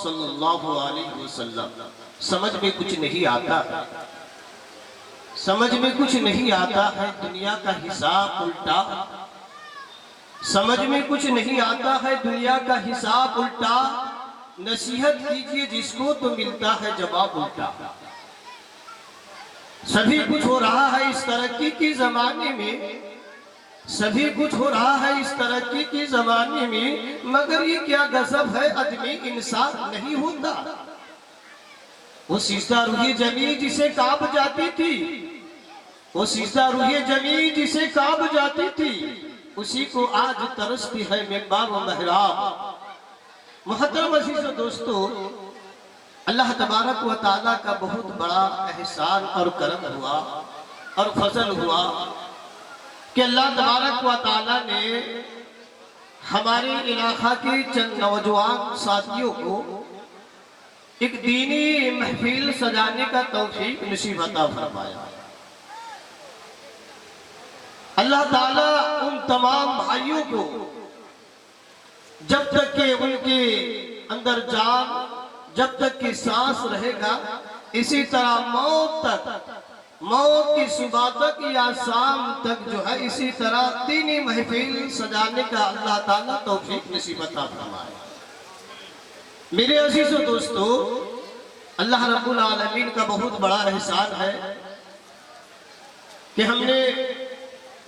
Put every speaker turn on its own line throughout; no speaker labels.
सल्लल्लाहु अलैहि वसल्लम। समझ में कुछ नहीं आता, समझ में कुछ नहीं आता है दुनिया का हिसाब उल्टा, समझ में कुछ नहीं आता है दुनिया का हिसाब उल्टा। नसीहत कीजिए जिसको तो मिलता है जवाब उल्टा। सभी कुछ हो रहा है इस तरक्की के जमाने में, सभी कुछ हो रहा है इस तरक्की के जमाने में, मगर ये क्या गजब है आदमी इंसान नहीं होता। वो सीसा रूही जमी जिसे कांप जाती थी, वो सीसा रूही जमी जिसे कांप जाती थी, उसी को आज तरसती है मिंबर व महराब। मुहतरम अज़ीज़ दोस्तों, अल्लाह तबारक व तआला का बहुत बड़ा एहसान और करम हुआ और फजल हुआ कि अल्लाह तबारक व तआला ने हमारे इलाका के चंद नौजवान साथियों को एक दीनी महफिल सजाने का तौफीक नसीब अता फरमाया। अल्लाह ताला उन तमाम भाइयों को जब तक के उनके अंदर जान, जब तक की सांस रहेगा, इसी तरह मौत तक, मौत की सुबह तक या शाम तक जो है इसी तरह दीनी महफिल सजाने का अल्लाह ताला तौफीक नसीब अता फरमाए। मेरे अजीज दोस्तों, अल्लाह रब्बुल आलमीन का बहुत बड़ा एहसान है कि हमने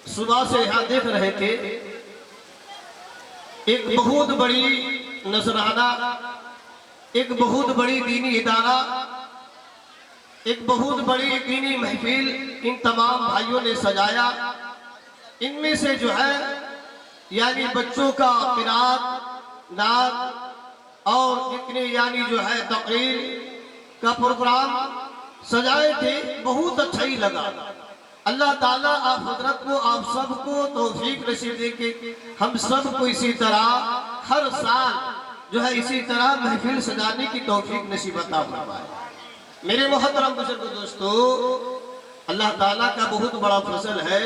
सुबह से यहाँ देख रहे थे एक बहुत बड़ी नजराना, एक बहुत बड़ी दीनी इदारा, एक बहुत बड़ी दीनी महफिल इन तमाम भाइयों ने सजाया। इनमें से जो है यानी बच्चों का क़िरात, नात और इतने यानी जो है तकरीर का प्रोग्राम सजाए थे, बहुत अच्छा ही लगा। अल्लाह ताला आप हजरत को, आप सबको तौफीक नसीब दे के हम सबको इसी तरह हर साल जो है इसी तरह महफिल सजाने की तौफीक नसीब अता फरमाए। मेरे मोहतरम बुजुर्ग दोस्तों, अल्लाह ताला का बहुत बड़ा फजल है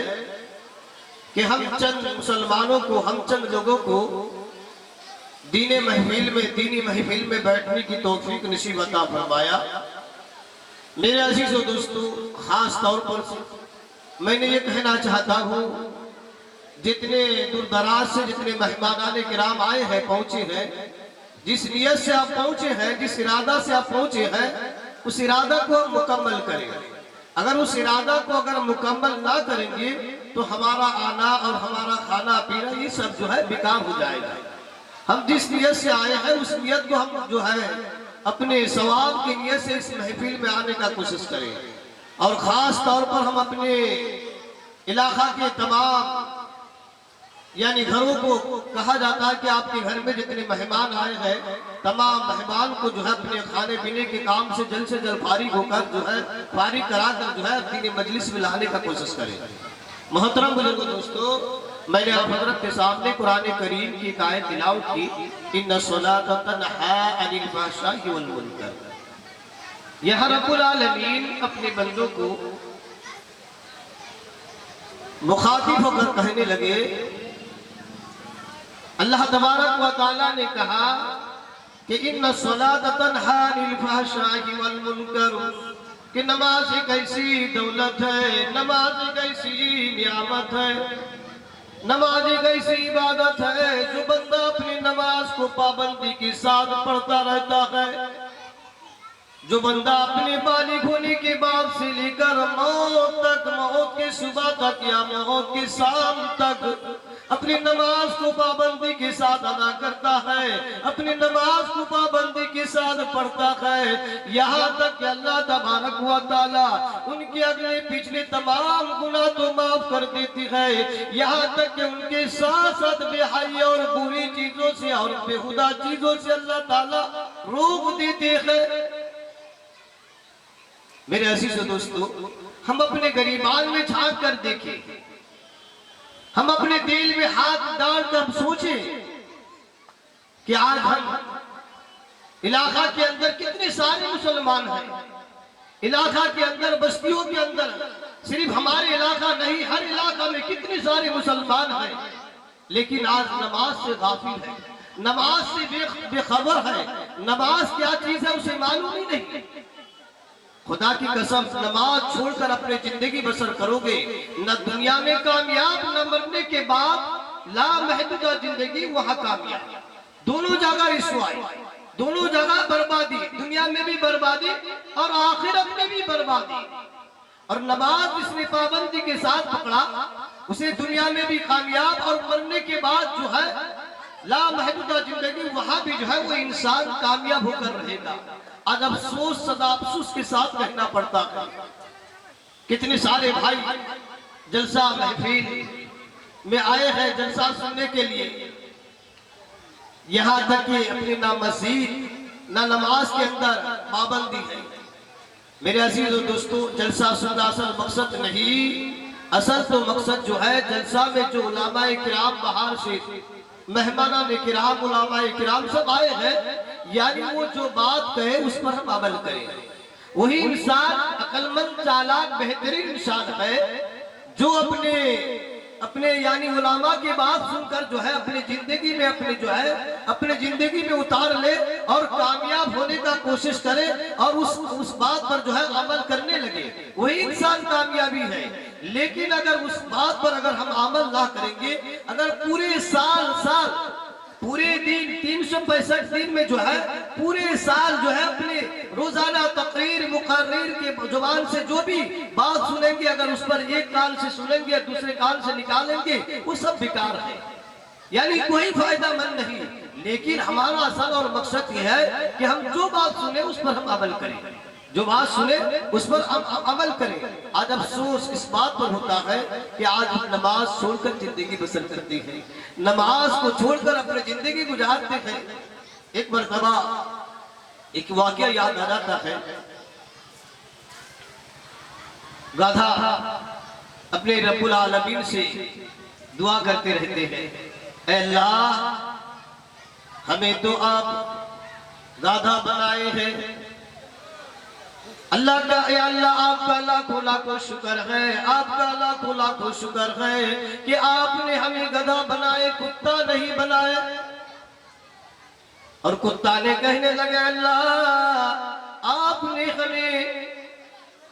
कि हम चंद मुसलमानों को, हम चंद लोगों को दीनी महफिल में बैठने की तौफीक नसीब अता फरमाया। मेरे अजीजों दोस्तों, खास तौर पर मैंने ये कहना चाहता हूँ, जितने दूर दराज से जितने मेहमानाने किराम आए हैं, पहुंचे हैं, जिस नियत से आप पहुंचे हैं, जिस इरादा से आप पहुंचे हैं, उस इरादा को हम मुकम्मल करें। अगर उस इरादा को अगर मुकम्मल ना करेंगे तो हमारा आना और हमारा खाना पीना ये सब जो है बेकार हो जाएगा। हम जिस नियत से आए हैं उस नियत को हम जो है अपने सवाब की नियत से इस महफिल में आने का कोशिश करें। और ख़ास तौर पर हम अपने इलाका के तमाम यानी घरों को कहा जाता है कि आपके घर में जितने मेहमान आए हैं, तमाम मेहमान को जो है अपने खाने पीने के काम से जल्द फारिग होकर जो है फारिग करा कर जो है अपनी मजलिस में लाने का कोशिश करें। मोहतरम बुजुर्ग दोस्तों, मैंने आप हजरत के सामने कुरान करीम की आयत तिलावत की, इन्ना सलात तन्हा अनिल फहशाई वल मुनकर। यहाँ रब्बुल आलमीन अपने बंदों को मुखातिब होकर कहने लगे। अल्लाह तबारक व तआला ने कहा कि इन्ना सलात तन्हा अनिल फहशाई वल मुनकर, कि नमाज एक ऐसी दौलत है, नमाज एक ऐसी नियामत है, नमाज एक ऐसी इबादत है जो बंदा अपनी नमाज को पाबंदी के साथ पढ़ता रहता है, जो बंदा अपने बालिग होने के बाद से लेकर मौत तक, मौत की सुबह तक या मौत की शाम तक अपनी नमाज को पाबंदी के साथ अदा करता है, अपनी नमाज को पाबंदी के साथ पढ़ता है, यहाँ तक कि अल्लाह तबारक व तआला उनके अगले पिछले तमाम गुनाह तो माफ कर देती है, यहाँ तक कि उनके साथ साथ बेहयाई और बुरी चीजों से और बेहुदा चीजों से अल्लाह ताला रोक देते हैं। मेरे अजीज दोस्तों, हम अपने गरीबान में झांक कर देखें, हम अपने दिल में हाथ डालकर सोचें कि आज हम इलाका के अंदर कितने सारे मुसलमान हैं, इलाका के अंदर, बस्तियों के अंदर, सिर्फ हमारे इलाका नहीं हर इलाका में कितने सारे मुसलमान हैं, लेकिन आज नमाज से गाफिल है, नमाज से बेखबर है, नमाज क्या चीज है उसे मालूम ही नहीं। खुदा की कसम, नमाज छोड़कर अपनी जिंदगी बसर करोगे, न दुनिया में कामयाब, न मरने के बाद लामहदूदा जिंदगी वहां कामयाब, दोनों जगह रिसवाई, दोनों जगह बर्बादी, दुनिया में भी बर्बादी और आखिरत में भी बर्बादी। और नमाज जिसने पाबंदी के साथ पकड़ा उसे दुनिया में भी कामयाब और मरने के बाद जो है लामहदूदा जिंदगी वहां भी जो है वो इंसान कामयाब होकर रहेगा। आज अफसोस, सदा अफसोस के साथ कहना पड़ता है, कितने सारे भाई जलसा महफिल में आए हैं जलसा सुनने के लिए, यहाँ तक कि अपनी ना मस्जिद ना नमाज के अंदर पाबंदी है। मेरे अजीज दोस्तों, जलसा सुनना असल मकसद नहीं, असल तो मकसद जो है जलसा में जो उलामाए किराम बाहर से मेहमानाने किराम, उलामाए किराम सब आए हैं, यानी वो जो बात कहे उस पर हम अमल करें। वही इंसान अक्लमंद, चालाक, बेहतरीन इंसान है जो अपने यानी उलामा की बात सुनकर जो है अपनी जिंदगी में अपने जिंदगी में उतार ले और कामयाब होने का कोशिश करे और उस बात पर जो है अमल करने लगे, वही इंसान कामयाबी है। लेकिन अगर उस बात पर अगर हम अमल ना करेंगे, अगर पूरे साल पूरे दिन 365 दिन में जो है पूरे साल जो है अपने रोजाना तकरीर मुकर्रीर के जुबान से जो भी बात सुनेंगे, अगर उस पर एक कान से सुनेंगे और दूसरे कान से निकालेंगे, वो सब बेकार है, यानी कोई फायदा मंद नहीं। लेकिन हमारा असल और मकसद यह है कि हम जो बात सुने उस पर हम अमल करें, जो बात सुने उस पर हम अमल करें। आज अफसोस इस बात पर होता है कि आज नमाज छोड़कर जिंदगी बसर करती है, नमाज को छोड़कर अपनी जिंदगी गुजारते हैं। एक मरतबा एक वाकया याद आ जाता है। गाधा अपने रब्बुल आलमीन से दुआ करते रहते हैं, ऐ अल्लाह हमें तो आप गाधा बनाए हैं, अल्लाह का ए अल्लाह आपका लाखों लाखों शुक्र है, आपका लाखों लाखों शुक्र है कि आपने हमें गधा बनाए, कुत्ता नहीं बनाया। और कुत्ता ने कहने लगे अल्लाह आपने हमें,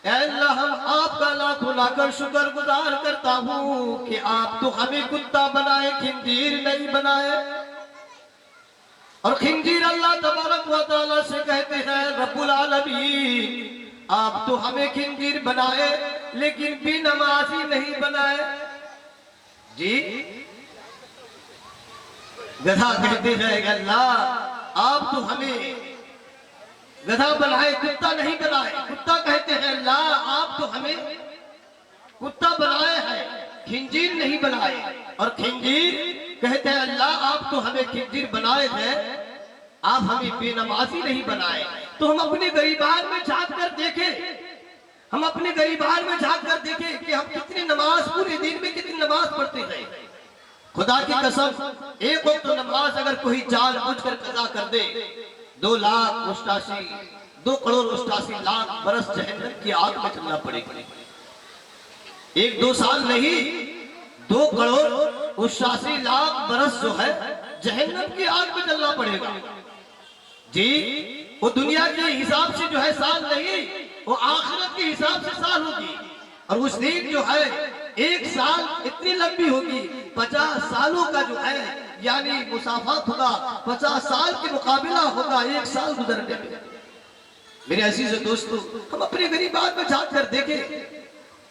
अल्लाह हम आपका लाखों लाखों शुक्र गुजार करता हूँ कि आप तो हमें कुत्ता बनाए, खिंजीर नहीं बनाए। और खिंजीर अल्लाह तबारक व तआला से कहते हैं रब्बुल आलमीन आप तो हमें खिंजीर बनाए लेकिन बेनमाजी नहीं बनाए। जी गधा कहते हैं अल्लाह आप तो हमें गधा बनाए, कुत्ता नहीं बनाए। कुत्ता कहते हैं अल्लाह आप तो हमें कुत्ता बनाए हैं, खिंजीर नहीं बनाए। और खिंजीर कहते हैं अल्लाह आप तो हमें खिंजीर बनाए हैं, आप हमें बेनमाजी नहीं बनाए। तो हम अपने गरीबान में झांक कर देखें, हम अपने गरीबान में झांक कर देखें कि हम कितनी नमाज पूरे दिन में कितनी नमाज पढ़ते हैं। खुदा की कसम एक वक्त तो नमाज अगर कोई जानबूझकर कज़ा कर दे 2 करोड़ 88 लाख बरस जहन्नम की आग में चलना पड़ेगा। 1-2 साल नहीं 2 करोड़ 88 लाख बरस जो है जहन्नम की आग में चलना पड़ेगा। जी वो दुनिया के हिसाब से जो है साल नहीं, वो आखिरत के हिसाब से साल होगी। और उस दिन जो है 1 साल इतनी लंबी होगी, 50 सालों का जो है यानी मुसाफात होगा, 50 साल के मुकाबला होगा 1 साल गुजरने में। मेरे अजीज दोस्तों हम अपने गरीबात में झांक कर देखें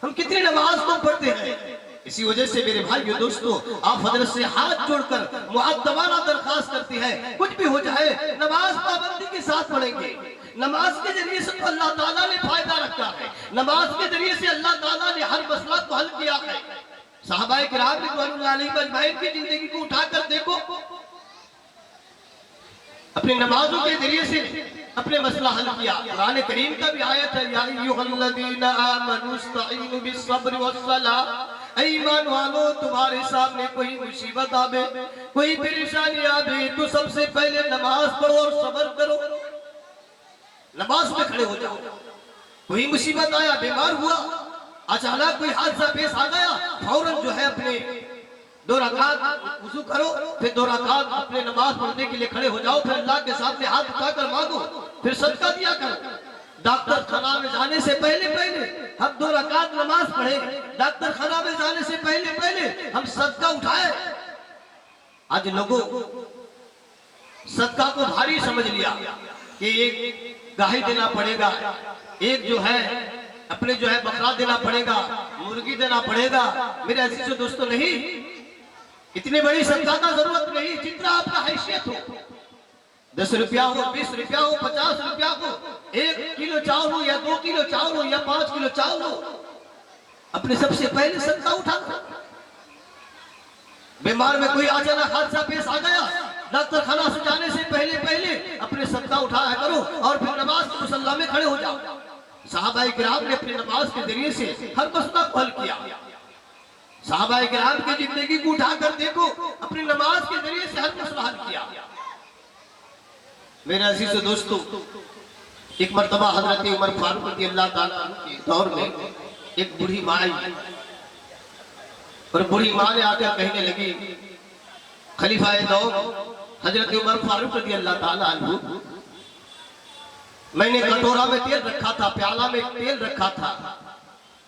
हम कितनी नमाज को पढ़ते हैं। इसी वजह से मेरे भाइयों दोस्तों आप हजरत से हाथ जोड़कर मुअद्दबाना दरखास्त करते हैं, कुछ भी हो जाए नमाज पाबंदी के साथ पढ़ेंगे। नमाज के जरिए से तो अल्लाह ताला ने फायदा रखा है, नमाज के जरिए से अल्लाह ताला ने हर मसला को हल किया है। सहाबाए किराम रिज़वानुल्लाह अलैहिम अजमाइन की जिंदगी को उठाकर देखो, अपनी नमाजों के जरिए से अपने मसला हल किया। कुरान करीम का भी आयत है या अय्युहल्लज़ीना आमनू इस्तईनु बिस्सब्र वस्सलाह, ईमान वालो तुम्हारे सामने कोई मुसीबत आवे, कोई परेशानी आवे तो सबसे पहले नमाज पढ़ो और सब्र करो, नमाज में खड़े हो जाओ। कोई मुसीबत आया, बीमार हुआ, अचानक कोई हादसा पेश आ गया, फौरन जो है अपने 2 रकात वुज़ू करो, फिर 2 रकात अपने नमाज पढ़ने के लिए खड़े हो जाओ, फिर अल्लाह के सामने हाथ उठाकर मांगो, फिर सदका दिया करो। डॉक्टर खाना में जाने से पहले हम 2 रकात नमाज पढ़े, डॉक्टर खाना में जाने से पहले हम सदका उठाए। आज लोगों सदका को भारी समझ लिया कि एक गाय देना पड़ेगा, एक जो है अपने जो है बकरा देना पड़ेगा, मुर्गी देना पड़ेगा। मेरे अजीजों दोस्तों नहीं, इतनी बड़ी सदका का जरूरत नहीं, जितना आपका हैसियत हो, 10 रुपया हो, 20 रुपया हो, 50 रुपया हो, 1 किलो चावल हो या 2 किलो चावल हो या 5 किलो चावल हो, अपने सबसे पहले सदका उठाना। बीमार में कोई अचानक हादसा पेश आ गया, डॉक्टर खाना से जाने से पहले अपने सदका उठाया करो और फिर नमाज के मुसल्ला में खड़े हो जाओ। सहाबाए किराम ने अपनी नमाज के जरिए से हर मसला को हल किया। सहाबाए किराम की जिंदगी को उठाकर देखो, अपनी नमाज के जरिए से हर मसला हल किया। मेरे अजीज दोस्तों एक मर्तबा हजरत उमर फारूक रज़ियल्लाहु ताला अन्हु के दौर में एक बूढ़ी माँ आई। और बूढ़ी माँ ने आकर कहने लगी, खलीफा दो हजरत उमर फारूक रज़ी अल्लाह ताला अन्हु, मैंने कटोरा में तेल रखा था, प्याला में तेल रखा था,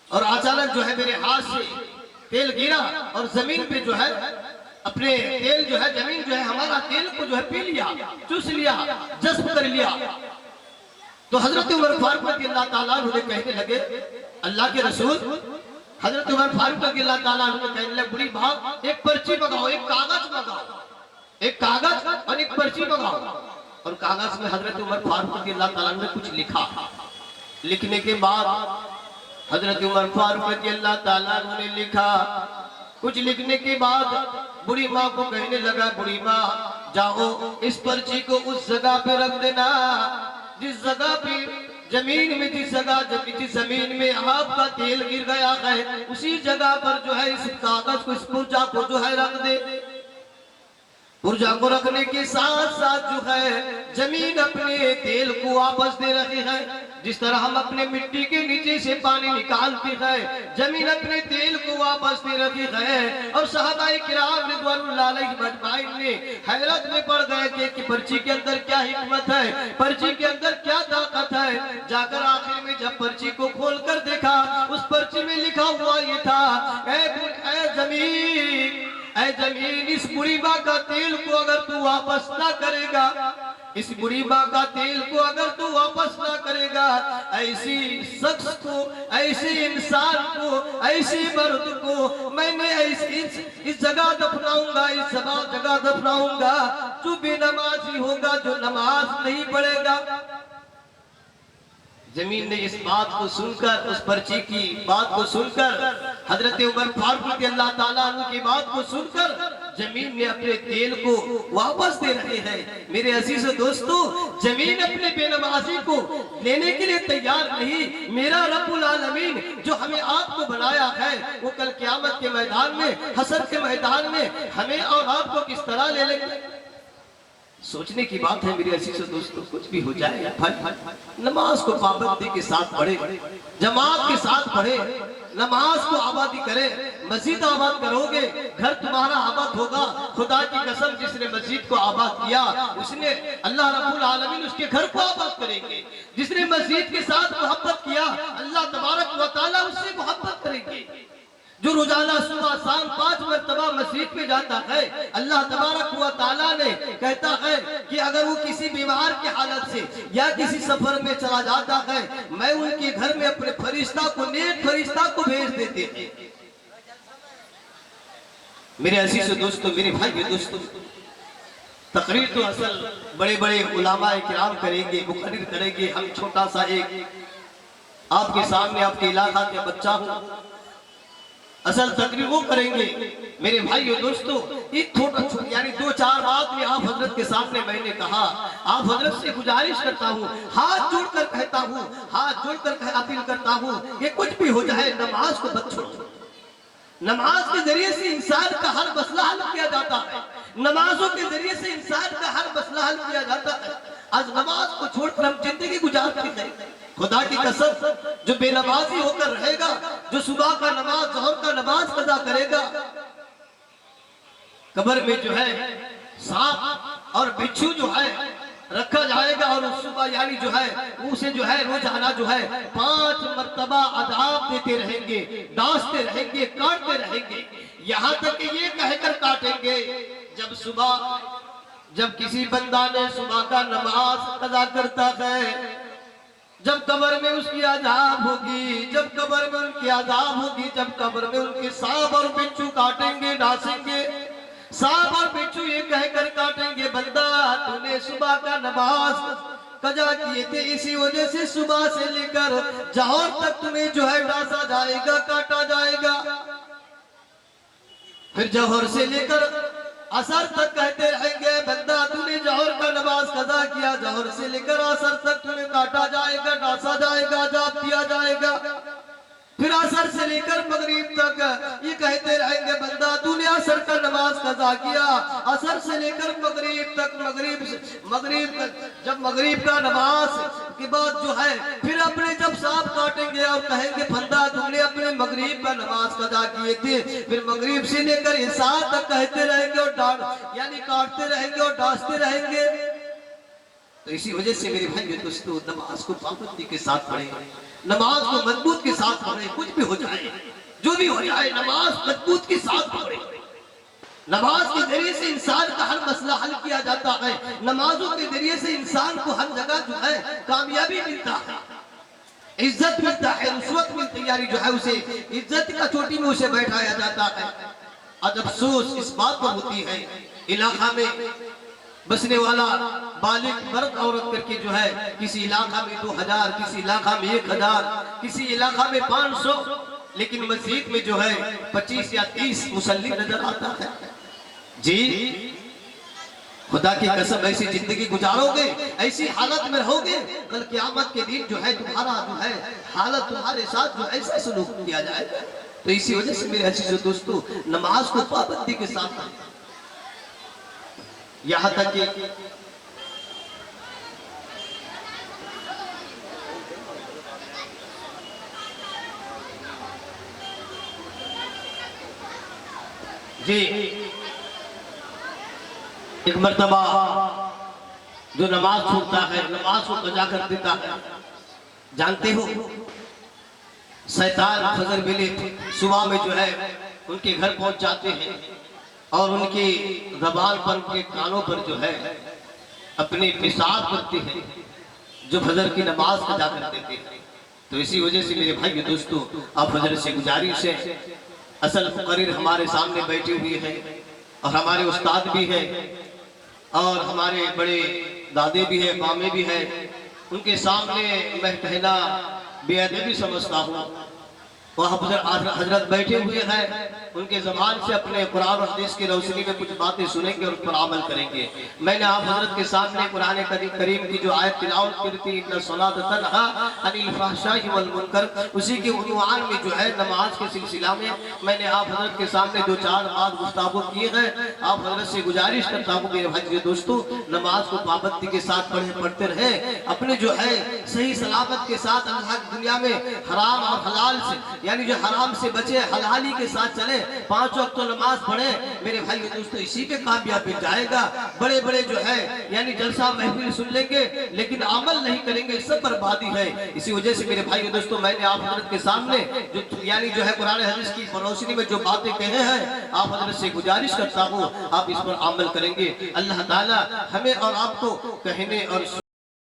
और अचानक जो है मेरे हाथ से तेल गिरा और जमीन पे जो है अपने तेल जो है जमीन जो है हमारा तेल को जो है पी लिया, चूस लिया, जज्ब कर लिया। तो हजरत उमर फारूक रज़ी अल्लाह ताला अन्हु ने कहने लगे, अल्लाह के रसूल, हजरत उमर फारूक रज़ी अल्लाह ताला अन्हु ने कहने लगे, बुरी बात, एक पर्ची मंगाओ, एक कागज मंगाओ, एक कागज और एक पर्ची मंगाओ। और कागज में हजरत उमर फारूक रज़ी अल्लाह ताला ने कुछ लिखा। लिखने के बाद हजरत उमर फारूक रज़ी अल्लाह ताला ने लिखा। कुछ लिखने के बाद बुढ़ी माँ को कहने लगा, बुढ़ी माँ जाओ इस पर्ची को उस जगह पे रख देना जिस जगह पे जमीन में, जिस जमीन में आपका तेल गिर गया है, उसी जगह पर जो है इस कागज को, इस पुर्जा को जो है रख दे। पुर्जा को रखने के साथ साथ जो है जमीन अपने तेल को वापस दे रही है। जिस तरह हम अपने मिट्टी के नीचे से पानी निकालते हैं, जमीन अपने तेल को वापस दे रही है। और सहाबाए किराम रिज़वानुल्लाह अलैहिम अजमाइन ने हैरत में पड़ गए कि पर्ची के अंदर क्या हिकमत है, पर्ची के अंदर क्या ताकत है। जाकर आखिर में जब पर्ची को खोलकर देखा, उस पर्ची में लिखा हुआ ये था, ऐ जमीन, इस बुरी माँ का तेल को अगर तू वापस ना करेगा, इस बुरी माँ का तेल को अगर तू वापस ना करेगा, ऐसी शख्स को, ऐसे इंसान को, ऐसे मर्द को मैंने इस जगह दफनाऊंगा, इस जगह दफनाऊंगा जो बेनमाजी होगा, जो नमाज नहीं पढ़ेगा। जमीन ने इस बात को सुनकर, उस पर्ची की बात को सुनकर, हजरत उमर फारूक रज़ी अल्लाह ताला अन्हु की बात को सुनकर जमीन ने अपने तेल को वापस दे रहे हैं। मेरे अजीज दोस्तों, जमीन अपने बेनमाजी को लेने के लिए तैयार नहीं। मेरा रब्बुल आलमीन जो हमें आपको बनाया है, वो कल क़यामत के मैदान में, हशर के मैदान में हमें और आपको किस तरह ले लेंगे। सोचने की बात है मेरे अजीज दोस्तों। कुछ भी हो जाए भाई, नमाज को पाबंदी के साथ पढ़े, जमात के साथ पढ़े, नमाज को आबादी करे। मस्जिद आबाद करोगे, घर तुम्हारा आबाद होगा। खुदा की कसम, जिसने मस्जिद को आबाद किया, उसने अल्लाह रब्बुल आलमीन उसके घर को आबाद करेंगे। जिसने मस्जिद के साथ मोहब्बत किया, अल्लाह तबारक व तआला उससे मोहब्बत करेंगे। जो रोजाना सुबह शाम 5 मरतबा मस्जिद में जाता है, अल्लाह तबारक व तआला ने कहता है कि अगर वो किसी बीमार की हालत से या किसी सफर में चला जाता है, मैं उनके घर में अपने फरिश्ता को, नेक फरिश्ता को भेज देते हैं। मेरे अजीज दोस्तों, मेरे भाई दोस्तों, तकरीर तो असल बड़े बड़े उलामाए किराम करेंगे, मुकर्रिर करेंगे। हम छोटा सा एक आपके सामने, आपके इलाका के बच्चा हूँ, असल तकरीर वो करेंगे। मेरे भाइयों दोस्तों, एक थोड़ा यानी 2-4 बात में आप हजरत के सामने मैंने कहा, आप हजरत से गुजारिश करता हूँ, हाथ जोड़कर कहता हूँ, हाथ जोड़कर अपील करता हूँ, ये कुछ भी हो जाए नमाज को मत छोड़ो। नमाज के जरिए से इंसान का हर मसला हल किया जाता है। नमाजों के जरिए से इंसान का हर मसला हल किया जाता है। आज नमाज को छोड़कर हम जिंदगी गुजारते हैं। खुदा की कसम, जो बेनमाजी होकर रहेगा, जो सुबह का नमाज, ज़ोहर का नमाज कज़ा करेगा, कब्र में जो है सांप और बिच्छू जो है रखा जाएगा, और सुबह यानी जो है उसे जो है रोजाना जो है 5 मरतबा अज़ाब देते रहेंगे, डांसते रहेंगे, काटते रहेंगे, यहाँ तक कि ये कहकर काटेंगे, जब किसी बंदा ने सुबह का नमाज कज़ा करता है, जब कब्र में उसकी अज़ाब होगी, जब कब्र में उनकी अज़ाब होगी, जब कब्र में उनके सांप और बिच्छू काटेंगे, डांसेंगे, सांप और बिच्छू ये कहकर काटेंगे, बंदा तूने सुबह का नमाज कज़ा किए थे, इसी वजह से सुबह से लेकर जौहर तक तुम्हें जो है डांसा जाएगा, काटा जाएगा। फिर जौहर से लेकर असर तक कहते रहेंगे, बंदा तूने जौहर का नमाज कज़ा किया, जौहर से लेकर असर तक तुम्हें काटा जाएगा, डांसा जाएगा, अज़ाब दिया जाएगा। फिर असर से लेकर मगरिब तक ये कहते रहेंगे, बंदा तूने असर का नमाज कज़ा किया, असर से लेकर मगरिब तक, जब मगरिब का नमाज के बाद जो है फिर अपने जब सांप काटेंगे और कहेंगे फंदा तुमने अपने मगरिब का नमाज कदा किए थे, फिर मगरिब से लेकर इशार तक कहते रहेंगे और डांट यानी काटते रहेंगे और डांटते रहेंगे। तो इसी वजह से मेरे भाई दोस्तों नमाज को पाबंदी के साथ पढ़े, नमाज को मजबूत के साथ पढ़े। कुछ भी हो जाए, जो भी हो जाए, नमाज मजबूत के साथ पढ़े। नमाज के जरिए से इंसान का हर मसला हल किया जाता है। नमाजों के जरिए से इंसान को हर जगह जो है कामयाबी मिलता है, इज्जत मिलता है, रुस्वत मिलती यानी जो है उसे इज्जत का चोटी में उसे बैठाया जाता है। आज अफसोस इस बात पर होती है, इलाका में बसने वाला बालिग मर्द औरत करके जो है किसी इलाका में 2000, किसी इलाका में 1000, किसी इलाका में 500, लेकिन मस्जिद में जो है 25 या 30 मुसल्ली नजर आता है। जी खुदा की कसम, ऐसी जिंदगी गुजारोगे, ऐसी हालत में रहोगे, कल क़यामत के दिन जो है तुम्हारा जो है हालत तुम्हारे साथ जो ऐसा सलूक किया जाएगा। तो इसी वजह से मेरे अजीज दोस्तों नमाज को पाबंदी के साथ, यहाँ तक कि जी एक मर्तबा जो नमाज छूटता है, नमाज को कजा कर देता है, जानते हो शैतान फजर मिले सुबह में जो है उनके घर पहुंच जाते हैं और उनकी ज़बान पर, उनके कानों पर जो है अपने पेशाब करते हैं, जो फजर की नमाज कजा कर देते हैं। तो इसी वजह से मेरे भाई दोस्तों आप फजर से गुजारिश है, असल मुकर्रिर हमारे सामने बैठे हुए हैं और हमारे उस्ताद भी हैं और हमारे बड़े दादे भी हैं, मामे भी हैं, उनके सामने मैं कहना बेअदबी समझता हूँ। वहाँ हजरत बैठे हुए हैं, उनके ज़बान से अपने कुरान और हदीस की रोशनी में कुछ बातें सुनेंगे और उस पर अमल करेंगे। मैंने आप हजरत के सामने कुरान करीम की जो आयत तिलावत की थी, इन्ना सलात तन्हा अनिल फहशाई वल मुनकर, उसी के उन्वान में जो है नमाज के सिलसिला में मैंने आप हजरत के सामने 2-4 बात गुफ्तागू किए हैं। आप हजरत से गुजारिश करता हूँ मेरे भाई दोस्तों नमाज को पाबंदी के साथ पढ़ते रहे, अपने जो है सही सलामत के साथ अल्लाह की दुनिया में हराम और हलाल से यानी जो हराम से बचे, हलाली के साथ चले, 5 वक्त तो नमाज पढ़े मेरे भाई दोस्तों, इसी पे कामयाब मिल जाएगा। बड़े बड़े जो है यानी जलसा महफिल सुन लेंगे लेकिन अमल नहीं करेंगे, सब बर्बादी है। इसी वजह से मेरे भाई दोस्तों मैंने आप हजरत के सामने जो यानी जो है कुरान हदीस की रोशनी में जो बातें कहे हैं, आप हजरत से गुजारिश करता हूँ आप इस पर अमल करेंगे। अल्लाह ताला हमें और आपको कहने और